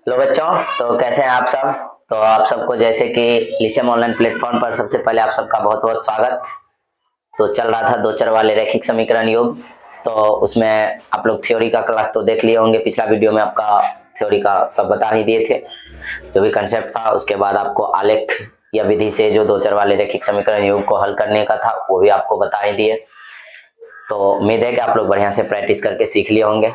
Hello बच्चों, तो कैसे हैं आप सब। तो आप सबको जैसे कि लिसम ऑनलाइन प्लेटफॉर्म पर सबसे पहले आप सबका बहुत बहुत स्वागत। तो चल रहा था दो चर वाले रैखिक समीकरण योग। तो उसमें आप लोग थ्योरी का क्लास तो देख लिए होंगे। पिछला वीडियो में आपका थ्योरी का सब बता ही दिए थे, जो भी कंसेप्ट था। उसके बाद आपको आलेख या विधि से जो दो चर वाले रैखिक समीकरण योग को हल करने का था वो भी आपको बता ही दिए। तो उम्मीद है कि आप लोग बढ़िया से प्रैक्टिस करके सीख लिए होंगे।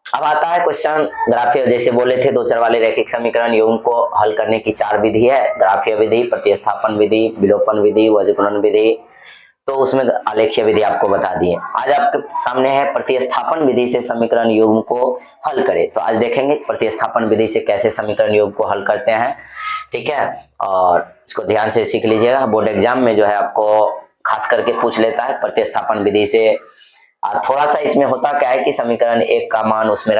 अब आता है क्वेश्चन ग्राफीय। जैसे बोले थे दो चर वाले रैखिक समीकरण योग को हल करने की चार विधि है: ग्राफीय विधि, प्रतिस्थापन विधि, विलोपन विधि, वज्रगुणन विधि। तो उसमें आलेखीय विधि आपको बता दिए। आज आपके सामने है प्रतिस्थापन विधि से समीकरण योग को हल करें। तो आज देखेंगे प्रतिस्थापन विधि से कैसे समीकरण योग को हल करते हैं। ठीक है, और इसको ध्यान से सीख लीजिएगा। बोर्ड एग्जाम में जो है आपको खास करके पूछ लेता है प्रतिस्थापन विधि से। थोड़ा सा इसमें होता क्या है कि समीकरण एक का मान उसमें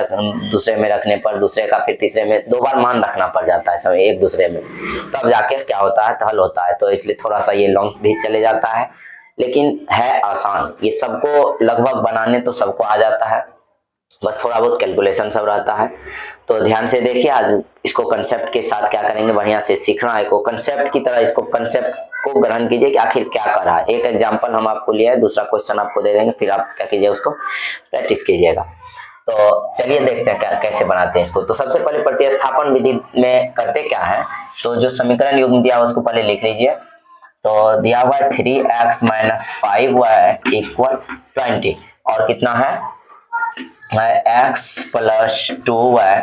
दूसरे में रखने पर, दूसरे का फिर तीसरे में, दो बार मान रखना पड़ जाता है समय एक दूसरे में, तब जाके क्या होता है, तो हल होता है। तो इसलिए थोड़ा सा ये लॉन्ग भी चले जाता है, लेकिन है आसान। ये सबको लगभग बनाने तो सबको आ जाता है, बस थोड़ा बहुत कैलकुलेशन सब रहता है। तो ध्यान से देखिए, आज इसको कंसेप्ट के साथ क्या करेंगे, बढ़िया से सीखना है को कंसेप्ट की तरह। इसको कंसेप्ट को ग्रहण कीजिए कि आखिर क्या कर रहा है। एक एग्जांपल हम आपको लिया है, दूसरा क्वेश्चन आपको दे देंगे, फिर आप क्या कीजिए, उसको प्रैक्टिस कीजिएगा। तो चलिए देखते हैं क्या कैसे बनाते हैं इसको। तो सबसे पहले प्रतिस्थापन विधि में करते क्या है, तो जो समीकरण युग्म दिया हुआ उसको पहले लिख लीजिए। तो दिया हुआ है 3x माइनस 5y इक्वल 20, और कितना है x प्लस 2y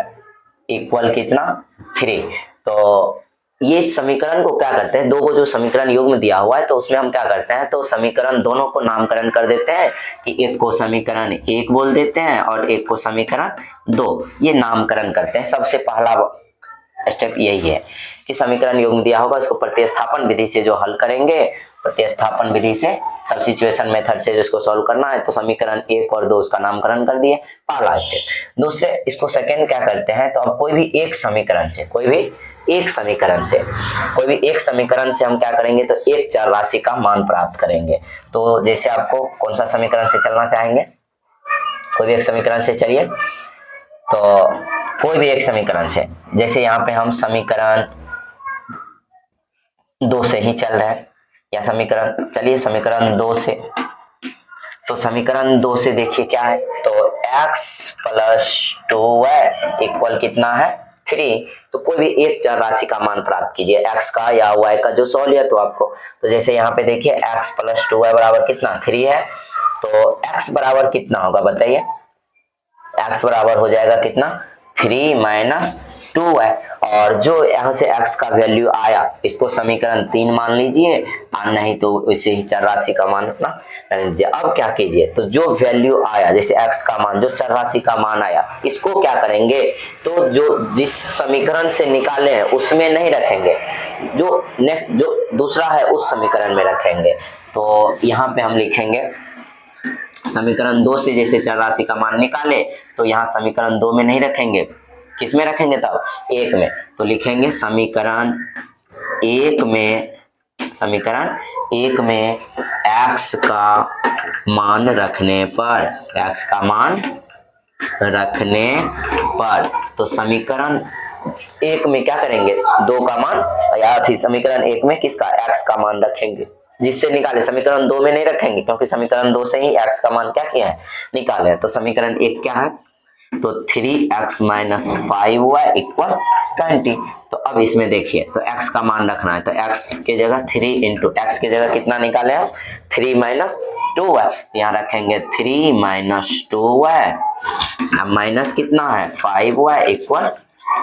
इक्वल कितना 3। तो ये समीकरण को क्या करते हैं, दो को जो समीकरण युग्म दिया हुआ है तो उसमें हम क्या करते हैं, तो समीकरण दोनों को नामकरण कर देते हैं कि एक को समीकरण एक बोल देते हैं और एक को समीकरण दो, ये नामकरण करते हैं। सबसे पहला स्टेप यही है कि समीकरण युग्म दिया होगा इसको प्रतिस्थापन विधि से जो हल करेंगे। प्रतिस्थापन विधि से सब्स्टिट्यूशन मेथड से जिसको सॉल्व करना है, तो समीकरण एक और दो उसका नामकरण कर दिए, पहला स्टेप। दूसरे इसको सेकेंड क्या करते हैं, तो अब कोई भी एक समीकरण से कोई भी एक समीकरण से हम क्या करेंगे, तो एक चर राशि का मान प्राप्त करेंगे। तो जैसे आपको कौन सा समीकरण से चलना चाहेंगे, कोई भी एक समीकरण से चलिए। तो कोई भी एक समीकरण से, जैसे यहाँ पे हम समीकरण दो से ही चल रहे हैं, या समीकरण चलिए समीकरण दो से। तो समीकरण दो से देखिए क्या है, तो x प्लस 2y इक्वल कितना है 3। तो कोई भी एक चर राशि का मान प्राप्त कीजिए, x का या y का जो सॉल्व है तो आपको। तो जैसे यहाँ पे देखिए x प्लस 2y बराबर कितना 3 है, तो x बराबर कितना होगा बताइए, x बराबर हो जाएगा कितना 3 माइनस 2y। और जो यहाँ से x का वैल्यू आया इसको समीकरण 3 मान लीजिए, और नहीं तो वैसे ही चर राशि का मान अपना कर लीजिए। अब क्या कीजिए, तो जो वैल्यू आया, जैसे x का मान, जो चर राशि का मान आया, इसको क्या करेंगे, तो जो जिस समीकरण से निकाले हैं उसमें नहीं रखेंगे, जो नेक्स्ट जो दूसरा है उस समीकरण में रखेंगे। तो यहाँ पे हम लिखेंगे समीकरण दो से जैसे चर राशि का मान निकाले, तो यहाँ समीकरण दो में नहीं रखेंगे, किस में रखेंगे, तब एक में। तो लिखेंगे समीकरण एक में x का मान रखने पर, तो समीकरण एक में क्या करेंगे, दो का मान, या थी समीकरण एक में किसका, x का मान रखेंगे, जिससे निकाले। समीकरण दो में नहीं रखेंगे क्योंकि समीकरण दो से ही x का मान क्या किया है, निकाले। तो समीकरण एक क्या है, तो 3x माइनस 5y इक्वल 20। तो अब इसमें देखिए, तो x का मान रखना है, तो x के जगह 3 इंटू x के जगह कितना निकाले हैं 3 माइनस 2y, यहाँ रखेंगे 3 माइनस 2y, माइनस कितना है 5y इक्वल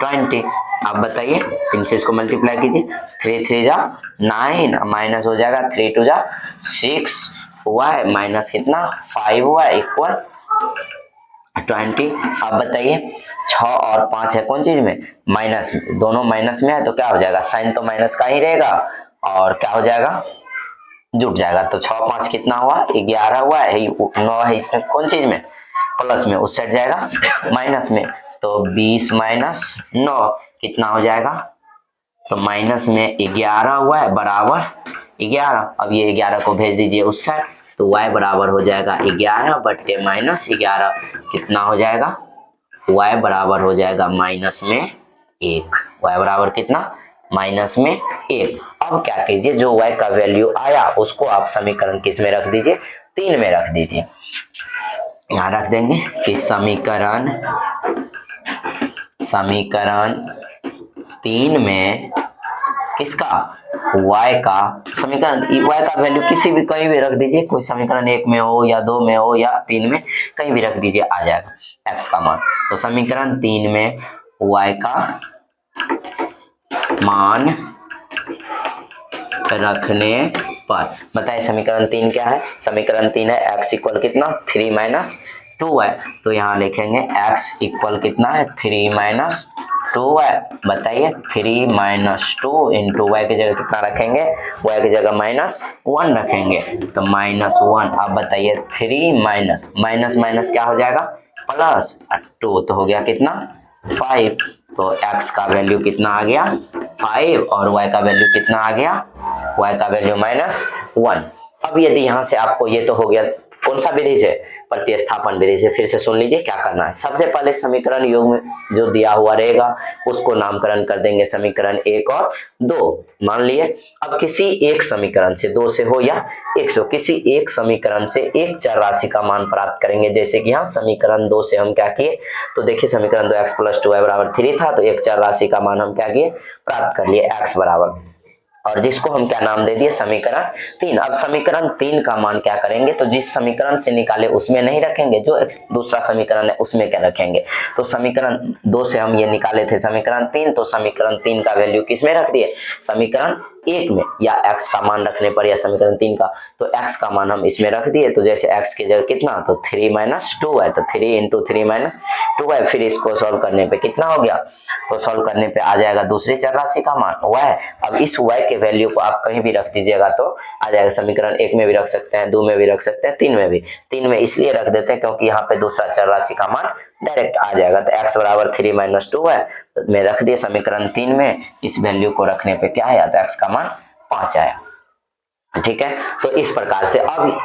20। अब बताइए, इनसे इसको मल्टीप्लाई कीजिए, 3 3 जा 9, माइनस हो जाएगा 3 2 जा 6y माइनस कितना 5y इक्वल 20। अब बताइए 6 और 5 है कौन चीज में, माइनस में, दोनों माइनस में है तो क्या हो जाएगा, साइन तो माइनस का ही रहेगा, और क्या हो जाएगा, जुट जाएगा। तो 6 5 कितना हुआ 11 हुआ है, 9 है इसमें कौन चीज में, प्लस में, उस साइड जाएगा माइनस में। तो 20 माइनस 9 कितना हो जाएगा, तो माइनस में 11 हुआ है बराबर 11। अब ये 11 को भेज दीजिए उस साइड, तो y बराबर हो जाएगा 11 बट्टे माइनस 11, कितना हो जाएगा, y बराबर हो जाएगा माइनस में 1, y बराबर कितना, माइनस में 1। अब क्या कीजिए, जो y का वैल्यू आया उसको आप समीकरण किस में रख दीजिए, 3 में रख दीजिए। यहाँ रख देंगे कि समीकरण 3 में किसका, y का, समीकरण y का वैल्यू किसी भी कहीं भी रख दीजिए, कोई समीकरण 1 में हो या 2 में हो या 3 में, कहीं भी रख दीजिए, आ जाएगा x का मान। तो समीकरण 3 में y का मान रखने पर, बताइए समीकरण 3 क्या है, समीकरण 3 है x इक्वल कितना, 3 माइनस 2y। तो यहाँ लिखेंगे x इक्वल कितना है, 3 माइनस 2y। बताइए 3 माइनस 2 इंटू वाई की जगह कितना रखेंगे, y की जगह -1 रखेंगे, तो -1। अब बताइए 3 माइनस माइनस माइनस क्या हो जाएगा, प्लस 2, तो हो गया कितना, 5। तो x का वैल्यू कितना आ गया, 5, और y का वैल्यू कितना आ गया, y का वैल्यू -1। अब यदि यहाँ से आपको, ये तो हो गया कौन सा विधि से, प्रतिस्थापन विधि से। फिर से सुन लीजिए क्या करना है। सबसे पहले समीकरण योग में जो दिया हुआ रहेगा उसको नामकरण कर देंगे समीकरण 1 और 2, मान लिए। अब किसी एक समीकरण से, 2 से हो या 1 से हो, किसी एक समीकरण से एक चर राशि का मान प्राप्त करेंगे। जैसे कि यहाँ समीकरण 2 से हम क्या किए, तो देखिए समीकरण 2 x + 2y बराबर 3 था, तो एक चर राशि का मान हम क्या किए, प्राप्त कर लिए x बराबर, और जिसको हम क्या नाम दे दिए, समीकरण 3। अब समीकरण 3 का मान क्या करेंगे, तो जिस समीकरण से निकाले उसमें नहीं रखेंगे, जो दूसरा समीकरण है उसमें क्या रखेंगे। तो समीकरण 2 से हम ये निकाले थे समीकरण 3, तो समीकरण 3 का वैल्यू किस में रख दिए, समीकरण 1 में, या x का मान रखने पर, या समीकरण 3 का, तो x का मान हम इसमें रख दिए। तो जैसे x की जगह कितना, तो 3 माइनस 2 है, तो 3 इंटू 3 माइनस 2 है। फिर इसको सॉल्व करने पे कितना हो गया, तो सॉल्व करने पे आ जाएगा दूसरी चर राशि का मान y। अब इस y के वैल्यू को आप कहीं भी रख दीजिएगा तो आ जाएगा, समीकरण 1 में भी रख सकते हैं, 2 में भी रख सकते हैं, 3 में भी। 3 में इसलिए रख देते हैं क्योंकि यहाँ पे दूसरा चर राशि का मान डायरेक्ट आ जाएगा। तो x बराबर 3 माइनस 2 है, तो मैं रख दिया समीकरण 3 में, इस वैल्यू को रखने पे क्या आया, तो x का मान 5 आया। ठीक है, तो इस प्रकार से अब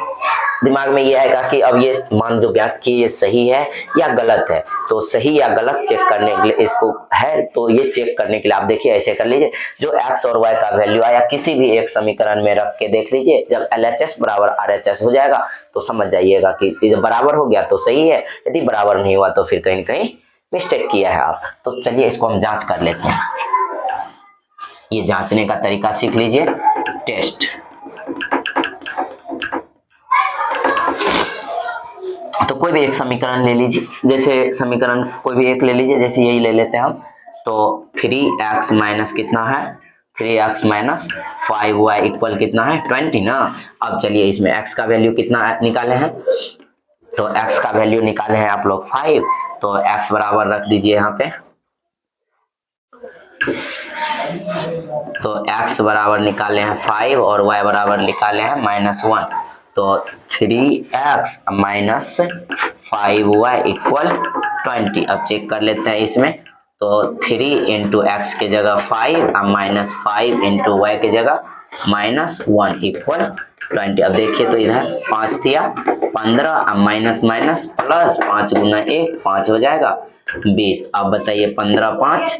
दिमाग में ये आएगा कि अब ये मान जो ज्ञात की ये सही है या गलत है। तो सही या गलत चेक करने के लिए इसको है, तो ये चेक करने के लिए आप देखिए ऐसे कर लीजिए, जो x और y का वैल्यू आया किसी भी एक समीकरण में रख के देख लीजिए, जब LHS बराबर RHS हो जाएगा तो समझ जाइएगा कि जब बराबर हो गया तो सही है, यदि बराबर नहीं हुआ तो फिर कहीं कहीं मिस्टेक किया है आप। तो चलिए इसको हम जांच कर लेते हैं। ये जांचने का तरीका सीख लीजिए, टेस्ट। तो कोई भी एक समीकरण ले लीजिए, जैसे समीकरण कोई भी एक ले लीजिए, जैसे यही ले लेते हैं हम। तो 3x माइनस कितना है, 3x माइनस 5y इक्वल कितना है, 20 ना। अब चलिए इसमें x का वैल्यू कितना निकाले हैं, तो x का वैल्यू निकाले हैं आप लोग 5, तो x बराबर रख दीजिए यहाँ पे, तो x बराबर निकाले हैं 5 और y बराबर निकाले हैं -1। तो 3x माइनस 5y इक्वल 20। अब चेक कर लेते हैं इसमें, तो 3 इंटू एक्स की जगह 5 और -5 इंटू वाई की जगह -1 इक्वल 20। अब देखिए तो इधर 5 दिया 15, अब माइनस माइनस प्लस 5 गुना 1 5 हो जाएगा 20। अब बताइए 15 5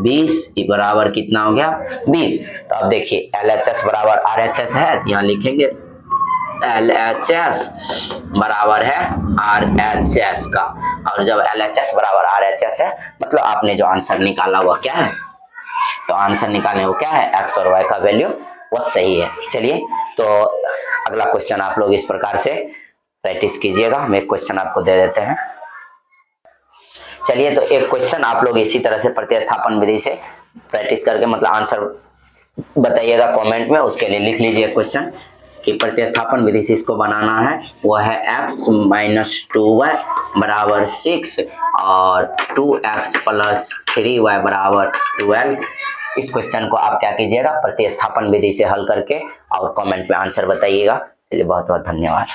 20 बराबर कितना हो गया 20। तो अब देखिए LHS बराबर RHS है, यहाँ लिखेंगे LHS बराबर है RHS का, और जब LHS बराबर RHS है मतलब आपने जो आंसर निकाला हुआ क्या है, तो आंसर निकालने वो क्या है, x और y का वैल्यू वो सही है। चलिए तो अगला क्वेश्चन आप लोग इस प्रकार से प्रैक्टिस कीजिएगा। हम एक क्वेश्चन आपको दे देते हैं। चलिए तो एक क्वेश्चन आप लोग इसी तरह से प्रतिस्थापन विधि से प्रैक्टिस करके मतलब आंसर बताइएगा कमेंट में, उसके लिए लिख लीजिए क्वेश्चन कि प्रतिस्थापन विधि से इसको बनाना है। वो है x माइनस 2y बराबर 6 और 2x प्लस 3y बराबर 12। इस क्वेश्चन को आप क्या कीजिएगा, प्रतिस्थापन विधि से हल करके और कमेंट में आंसर बताइएगा। चलिए बहुत बहुत धन्यवाद।